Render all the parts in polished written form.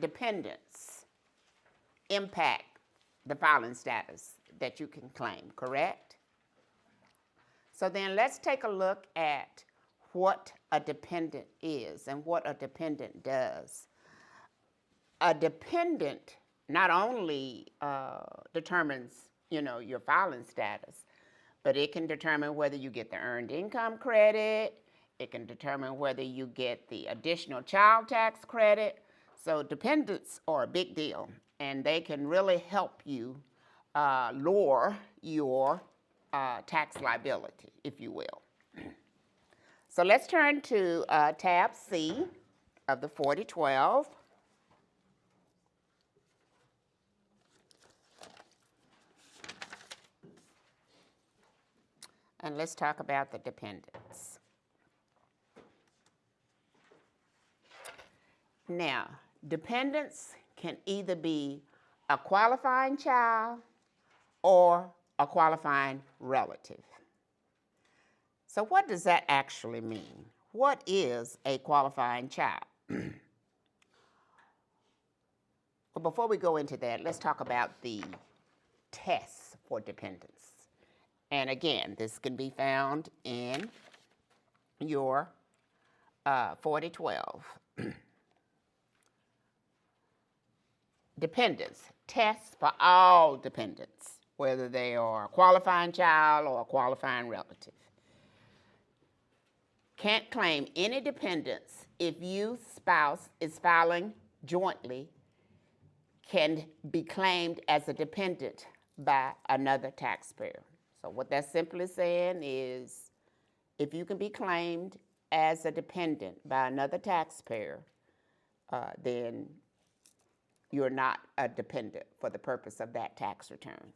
dependents impact the filing status that you can claim, correct? So then let's take a look at what a dependent is and what a dependent does. A dependent not only determines, your filing status, but it can determine whether you get the earned income credit. It can determine whether you get the additional child tax credit. So dependents are a big deal, and they can really help you lower your tax liability, if you will. So let's turn to tab C of the 4012. And let's talk about the dependents. Now, dependents can either be a qualifying child or a qualifying relative. So what does that actually mean? What is a qualifying child? Well, before we go into that, let's talk about the tests for dependents. And again, this can be found in your 4012. Dependents, tests for all dependents, whether they are a qualifying child or a qualifying relative. Can't claim any dependents if your spouse is filing jointly, can be claimed as a dependent by another taxpayer. So what that's simply saying is if you can be claimed as a dependent by another taxpayer, then you're not a dependent for the purpose of that tax return.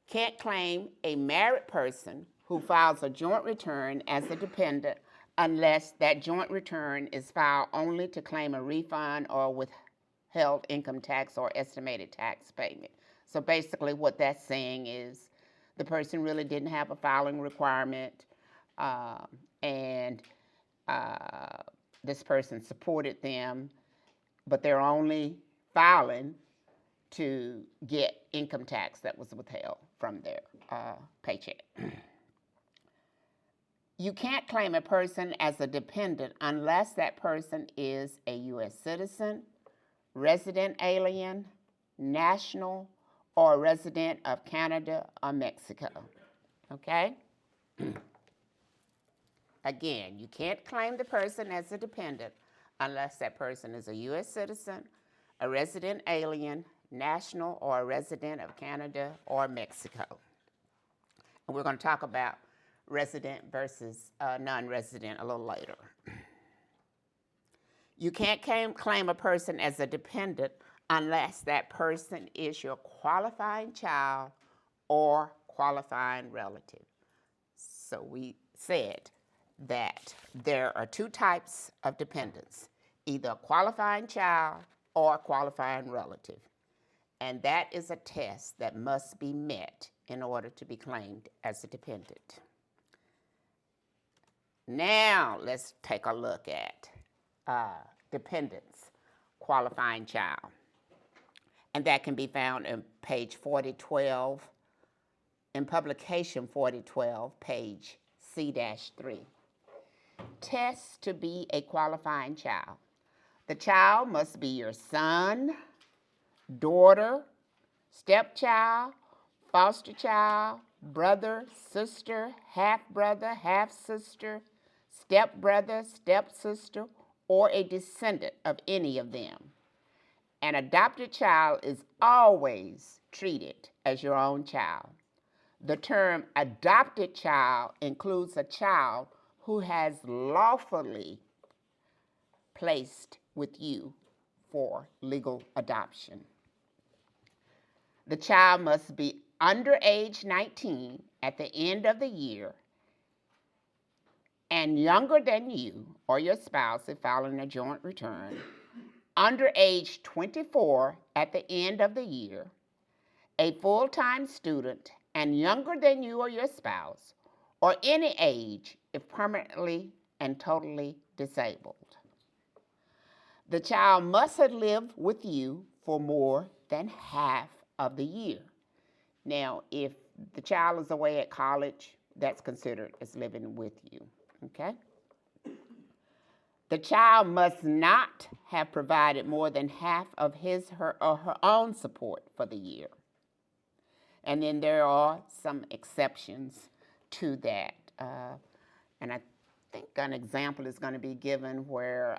Can't claim a married person who files a joint return as a dependent unless that joint return is filed only to claim a refund or withheld income tax or estimated tax payment. So basically what that's saying is the person really didn't have a filing requirement, and this person supported them, but they're only filing to get income tax that was withheld from their paycheck. You can't claim a person as a dependent unless that person is a U.S. citizen, resident alien, national, or a resident of Canada or Mexico, okay? Again, you can't claim the person as a dependent unless that person is a U.S. citizen, a resident alien, national, or a resident of Canada or Mexico. And we're going to talk about resident versus non-resident a little later. You can't claim a person as a dependent unless that person is your qualifying child or qualifying relative. So we said that there are two types of dependents, either a qualifying child or a qualifying relative. And that is a test that must be met in order to be claimed as a dependent. Now let's take a look at dependents, qualifying child. And that can be found in page 4012, in publication 4012, page C-3. Tests to be a qualifying child. The child must be your son, daughter, stepchild, foster child, brother, sister, half-brother, half-sister, stepbrother, stepsister, or a descendant of any of them. An adopted child is always treated as your own child. The term adopted child includes a child who has lawfully placed with you for legal adoption. The child must be under age 19 at the end of the year and younger than you or your spouse if filing a joint return, under age 24 at the end of the year, a full-time student and younger than you or your spouse, or any age if permanently and totally disabled. The child must have lived with you for more than half of the year. Now, if the child is away at college, that's considered as living with you, okay? The child must not have provided more than half of his, her, or her own support for the year. And then there are some exceptions to that. And I think an example is going to be given where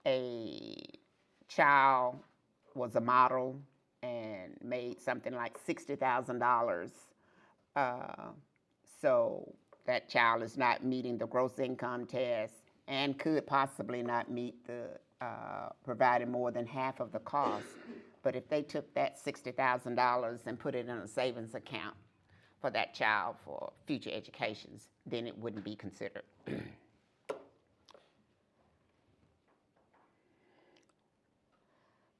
a child was a model and made something like $60,000. So that child is not meeting the gross income test and could possibly not meet the providing more than half of the cost. But if they took that $60,000 and put it in a savings account for that child for future educations, then it wouldn't be considered.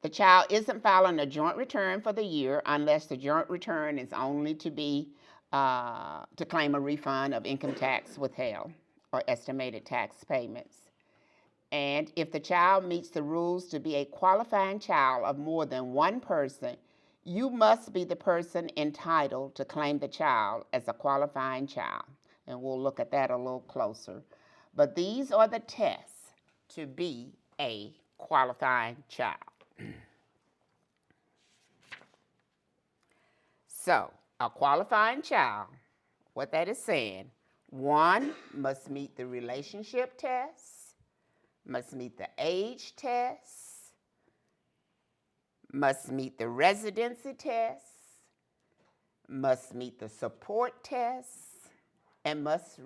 The child isn't filing a joint return for the year unless the joint return is only to be to claim a refund of income tax withheld or estimated tax payments. And if the child meets the rules to be a qualifying child of more than one person, you must be the person entitled to claim the child as a qualifying child. And we'll look at that a little closer. But these are the tests to be a qualifying child. So, a qualifying child, what that is saying, one, must meet the relationship test, must meet the age test, must meet the residency test, must meet the support test, and must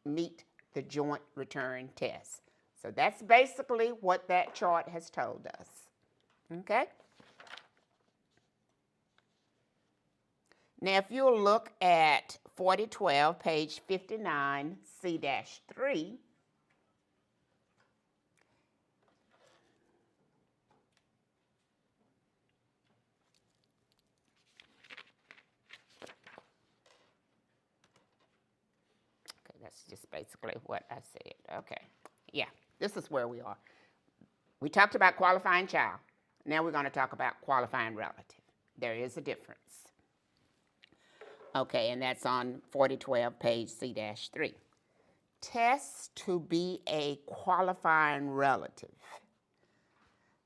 meet the joint return test. So that's basically what that chart has told us. Okay? Now, if you'll look at 4012, page 59, C-3, that's just basically what I said. Okay, yeah, this is where we are. We talked about qualifying child. Now we're going to talk about qualifying relative. There is a difference. Okay, and that's on 4012, page C-3. Tests to be a qualifying relative.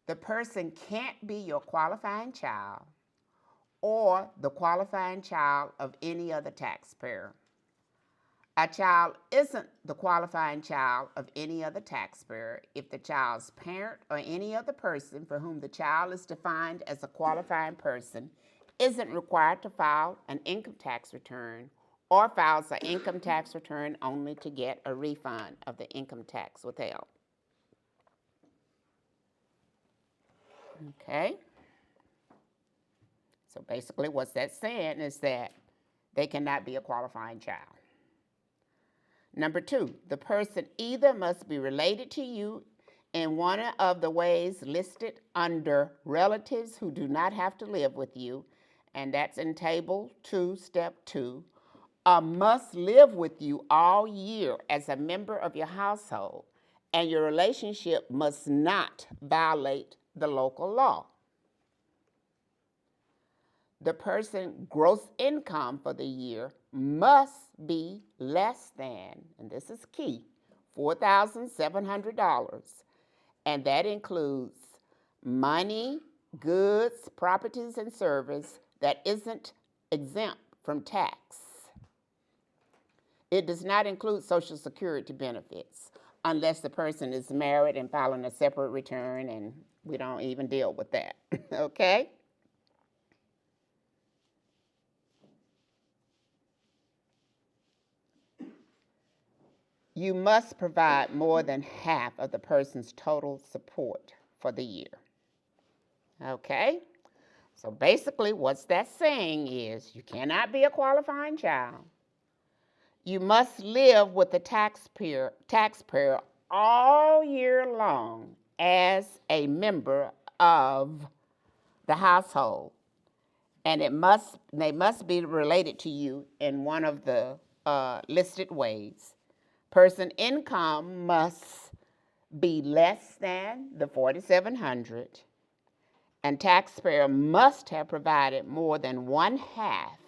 The person can't be your qualifying child or the qualifying child of any other taxpayer. A child isn't the qualifying child of any other taxpayer if the child's parent or any other person for whom the child is defined as a qualifying person isn't required to file an income tax return or files an income tax return only to get a refund of the income tax withheld. Okay? So basically what that's saying is that they cannot be a qualifying child. Number two, the person either must be related to you in one of the ways listed under relatives who do not have to live with you, and that's in Table 2, Step 2, or must live with you all year as a member of your household, and your relationship must not violate the local law. The person's gross income for the year must be less than, and this is key, $4,700, and that includes money, goods, properties, and service that isn't exempt from tax. It does not include Social Security benefits unless the person is married and filing a separate return, and we don't even deal with that, okay? You must provide more than half of the person's total support for the year. Okay? So basically what that's saying is you cannot be a qualifying child. You must live with the taxpayer all year long as a member of the household. And they must be related to you in one of the listed ways. Person income must be less than the 4,700, and taxpayer must have provided more than one half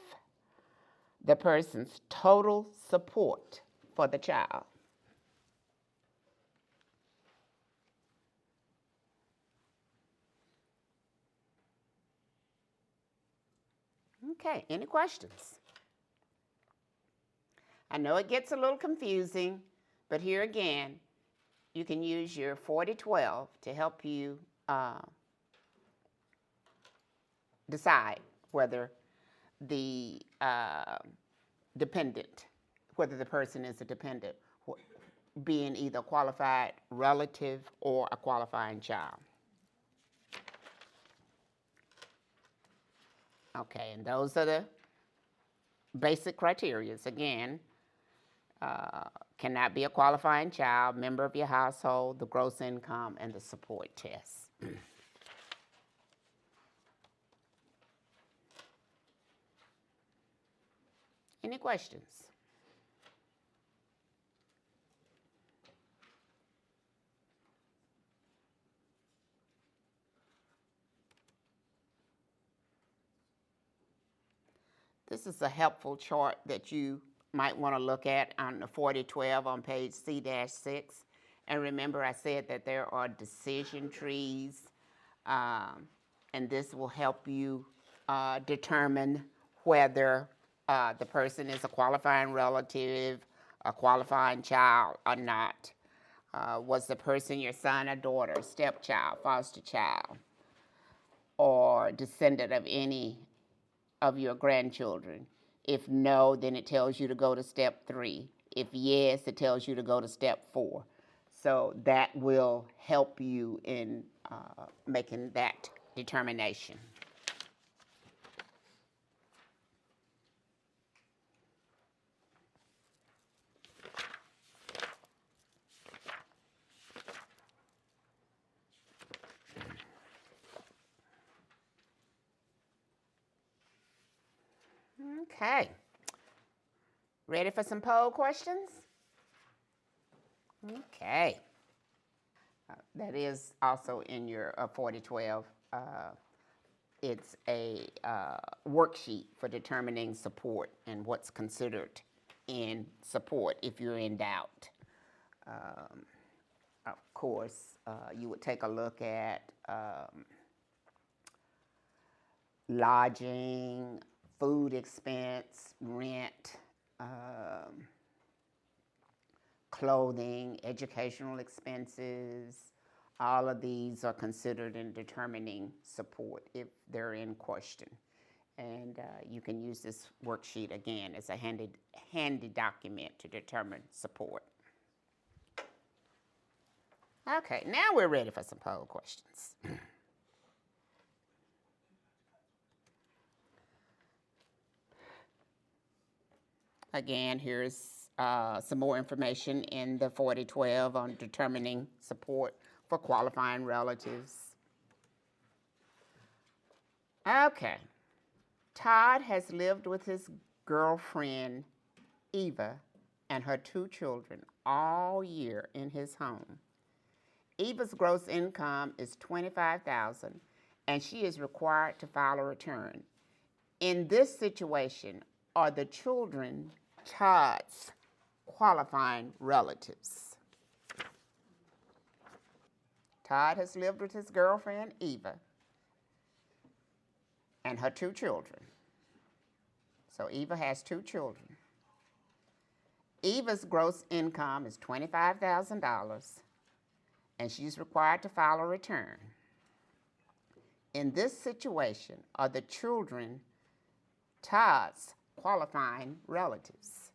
the person's total support for the child. Okay, any questions? I know it gets a little confusing, but here again, you can use your 4012 to help you decide whether the dependent, whether the person is a dependent, being either a qualified relative or a qualifying child. Okay, and those are the basic criteria. Again, cannot be a qualifying child, member of your household, the gross income, and the support test. Any questions? This is a helpful chart that you might want to look at on the 4012 on page C-6. And remember, I said that there are decision trees, and this will help you determine whether the person is a qualifying relative, a qualifying child, or not. Was the person your son or daughter, stepchild, foster child, or descendant of any of your grandchildren? If no, then it tells you to go to step 3. If yes, it tells you to go to step 4. So that will help you in making that determination. Okay. Ready for some poll questions? Okay. That is also in your 4012. It's a worksheet for determining support and what's considered in support if you're in doubt. Of course, you would take a look at lodging, food expense, rent, clothing, educational expenses. All of these are considered in determining support if they're in question. And you can use this worksheet again as a handy document to determine support. Okay, now we're ready for some poll questions. Again, here's some more information in the 4012 on determining support for qualifying relatives. Okay. Todd has lived with his girlfriend, Eva, and her 2 children all year in his home. Eva's gross income is $25,000, and she is required to file a return. In this situation, are the children Todd's qualifying relatives? Todd has lived with his girlfriend, Eva, and her 2 children. So Eva has 2 children. Eva's gross income is $25,000, and she's required to file a return. In this situation, are the children Todd's qualifying relatives?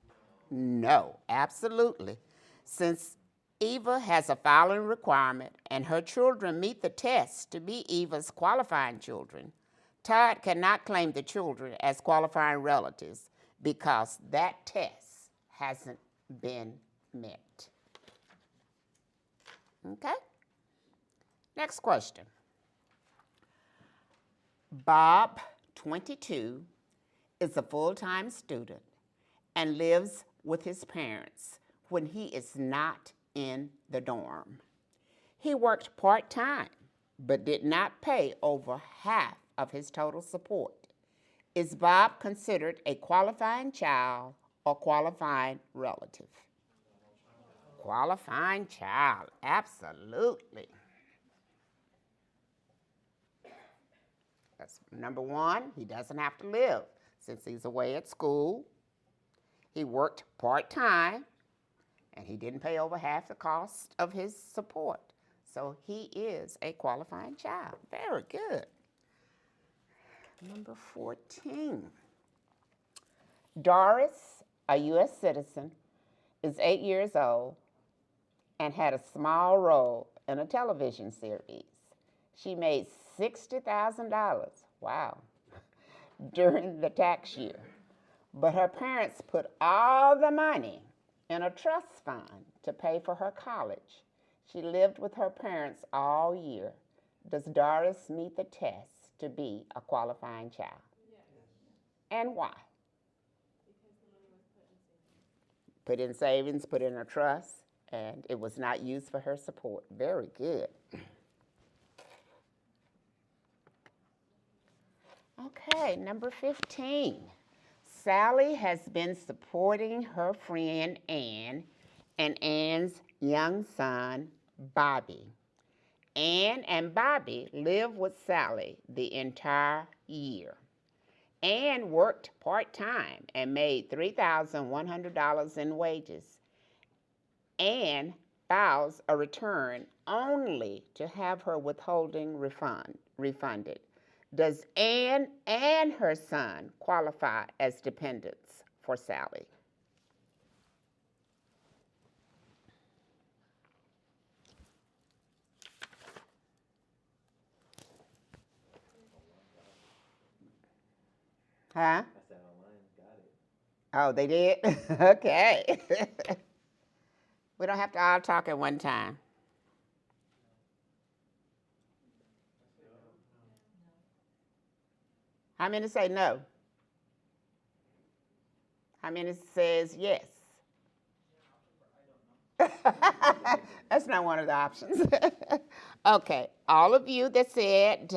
No, absolutely. Since Eva has a filing requirement and her children meet the test to be Eva's qualifying children, Todd cannot claim the children as qualifying relatives because that test hasn't been met. Okay? Next question. Bob, 22, is a full-time student and lives with his parents when he is not in the dorm. He worked part-time, but did not pay over half of his total support. Is Bob considered a qualifying child or qualifying relative? Qualifying child, absolutely. That's number one, he doesn't have to live since he's away at school. He worked part-time, and he didn't pay over half the cost of his support. So he is a qualifying child. Very good. Number 14. Doris, a U.S. citizen, is 8 years old and had a small role in a television series. She made $60,000, wow, during the tax year. But her parents put all the money in a trust fund to pay for her college. She lived with her parents all year. Does Doris meet the test to be a qualifying child? Yes. And why? Because the money was put in savings, put in a trust, and it was not used for her support. Very good. Okay, number 15. Sally has been supporting her friend Ann and Ann's young son, Bobby. Ann and Bobby lived with Sally the entire year. Ann worked part-time and made $3,100 in wages. Ann files a return only to have her withholding refunded. Does Ann and her son qualify as dependents for Sally? Huh? I said online, got it. Oh, they did? Okay. We don't have to all talk at one time. How many say no? How many says yes? That's not one of the options. Okay, all of you that said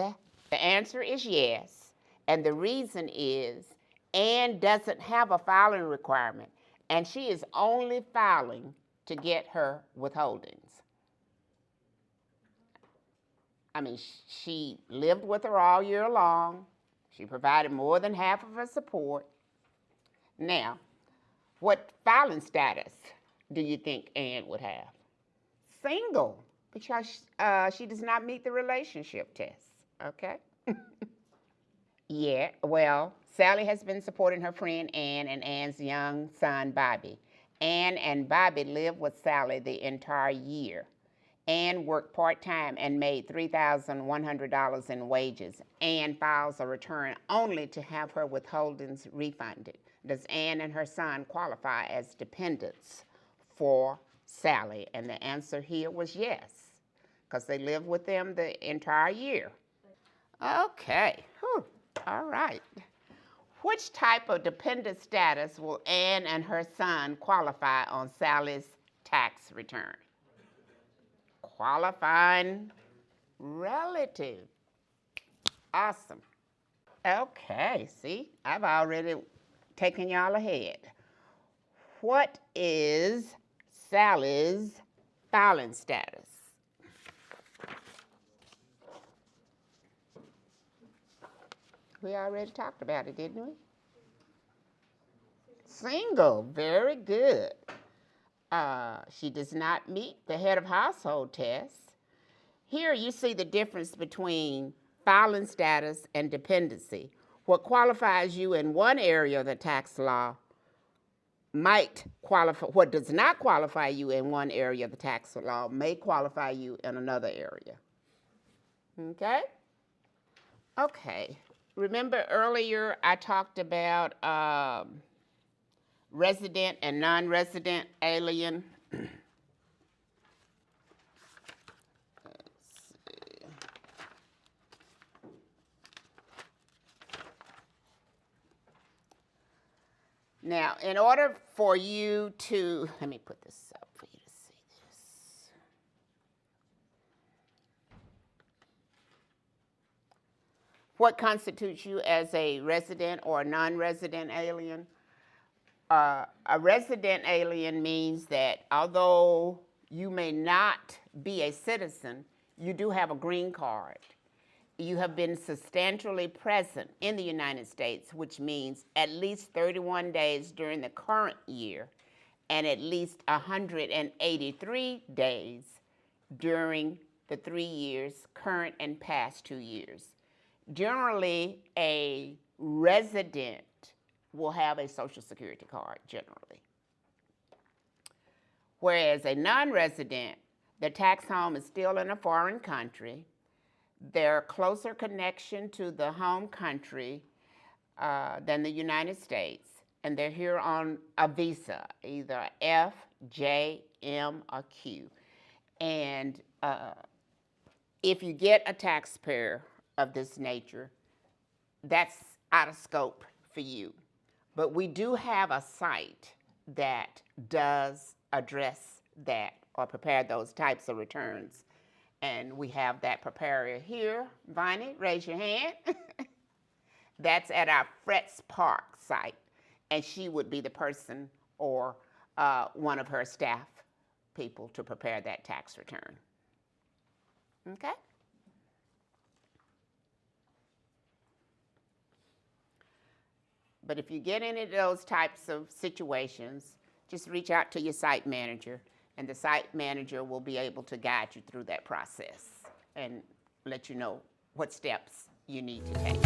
the answer is yes, and the reason is Ann doesn't have a filing requirement, and she is only filing to get her withholdings. I mean, she lived with her all year long. She provided more than half of her support. Now, what filing status do you think Ann would have? Single, because she does not meet the relationship test, okay? Yeah, well, Sally has been supporting her friend Ann and Ann's young son, Bobby. Ann and Bobby lived with Sally the entire year. Ann worked part-time and made $3,100 in wages. Ann files a return only to have her withholdings refunded. Does Ann and her son qualify as dependents for Sally? And the answer here was yes, because they lived with them the entire year. Okay, whew. All right. Which type of dependent status will Ann and her son qualify on Sally's tax return? Qualifying relative. Awesome. Okay, see, I've already taken y'all ahead. What is Sally's filing status? We already talked about it, didn't we? Single, very good. She does not meet the head of household test. Here you see the difference between filing status and dependency. What qualifies you in one area of the tax law might qualify, what does not qualify you in one area of the tax law may qualify you in another area. Okay? Okay. Remember earlier I talked about resident and non-resident alien? Now, in order for you to, let me put this up for you to see this. What constitutes you as a resident or a non-resident alien? A resident alien means that although you may not be a citizen, you do have a green card. You have been substantially present in the United States, which means at least 31 days during the current year and at least 183 days during the 3 years, current and past 2 years. Generally, a resident will have a Social Security card, generally. Whereas a non-resident, the tax home is still in a foreign country. Their closer connection to the home country than the United States, and they're here on a visa, either F, J, M, or Q. And if you get a taxpayer of this nature, that's out of scope for you. But we do have a site that does address that or prepare those types of returns. And we have that preparer here. Viney, raise your hand. That's at our Fretz Park site. And she would be the person or one of her staff people to prepare that tax return. Okay? But if you get into those types of situations, just reach out to your site manager, and the site manager will be able to guide you through that process and let you know what steps you need to take.